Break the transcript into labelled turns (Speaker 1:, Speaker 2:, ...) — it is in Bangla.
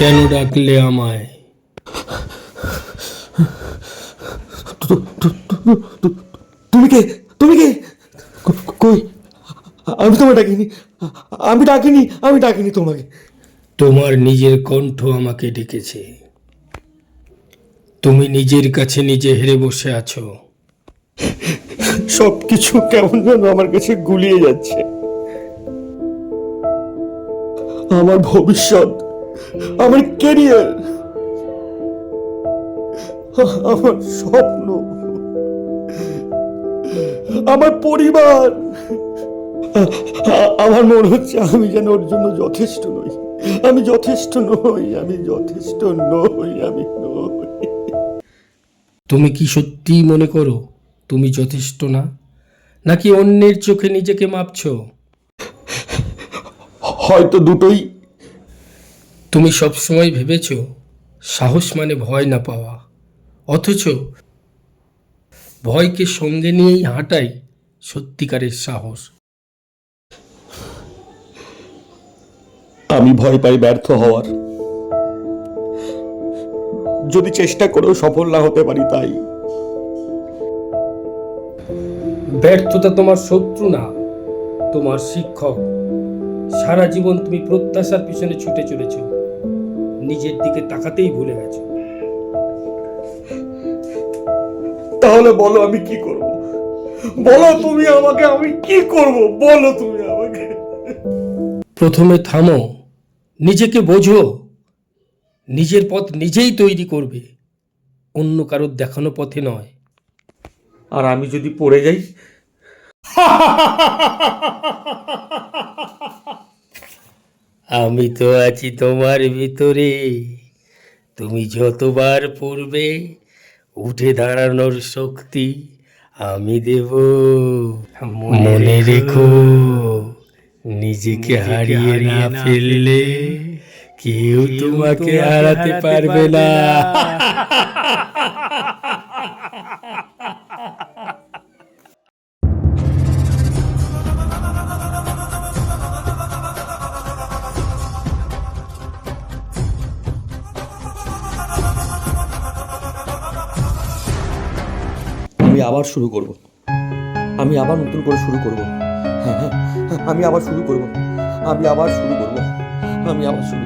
Speaker 1: কেন ডাকলে আমায়?
Speaker 2: তুমি কে? তুমি কে? কই? আমি তোমায় ডাকিনি, আমি ডাকিনি তোমাকে।
Speaker 1: তোমার নিজের কণ্ঠ আমাকে ডেকেছে। তুমি নিজের কাছে নিজে হেরে বসে আছো।
Speaker 2: সব কিছু কেমন যেন আমার কাছে গুলিয়ে যাচ্ছে। আমার ভবিষ্যৎ, আমার ক্যারিয়ার, আমার স্বপ্ন, আমার পরিবার, আমার মনে হচ্ছে আমি যেন ওর জন্য যথেষ্ট নই। আমি যথেষ্ট নই, আমি যথেষ্ট নই, আমি নই।
Speaker 1: তুমি কি সত্যিই মনে করো তুমি যথেষ্ট না, নাকি অন্যের চোখে নিজেকে মাপছো?
Speaker 2: হয়তো দুটোই।
Speaker 1: তুমি সবসময় ভেবেছো সাহস মানে ভয় না পাওয়া, অথচ ভয়কে সঙ্গে নিয়েই হাঁটাই সত্যিকারের সাহস।
Speaker 2: আমি ভয় পাই ব্যর্থ হওয়ার, যদি চেষ্টা করেও সফল না হতে পারি তাই।
Speaker 1: ব্যর্থতা তোমার শত্রু না, তোমার শিক্ষক। সারা জীবন তুমি প্রত্যাশার পিছনে ছুটে চলেছ, নিজের দিকে তাকাতেই ভুলে গেছো।
Speaker 2: তাহলে বলো আমি কি করব? বলো তুমি আমাকে, আমি কি করব? বলো তুমি আমাকে।
Speaker 1: প্রথমে থামো, নিজেকে বোঝো। নিজের পথ নিজেই তৈরি করবে, অন্য কারোর দেখানো পথে নয়।
Speaker 2: আর আমি যদি পড়ে যাই?
Speaker 1: আমি তো আছি তোমার ভিতরে, তুমি যতবার পড়বে উঠে দাঁড়ানোর শক্তি আমি দেব। মনে রেখো, নিজেকে হারিয়ে না ফেললে কেউ তোমাকে হারাতে পারবে না।
Speaker 2: আমি আবার শুরু করব, আমি আবার নতুন করে শুরু করব। হ্যাঁ, আমি আবার শুরু করব, আমি আবার শুরু করব, আমি আবার শুরু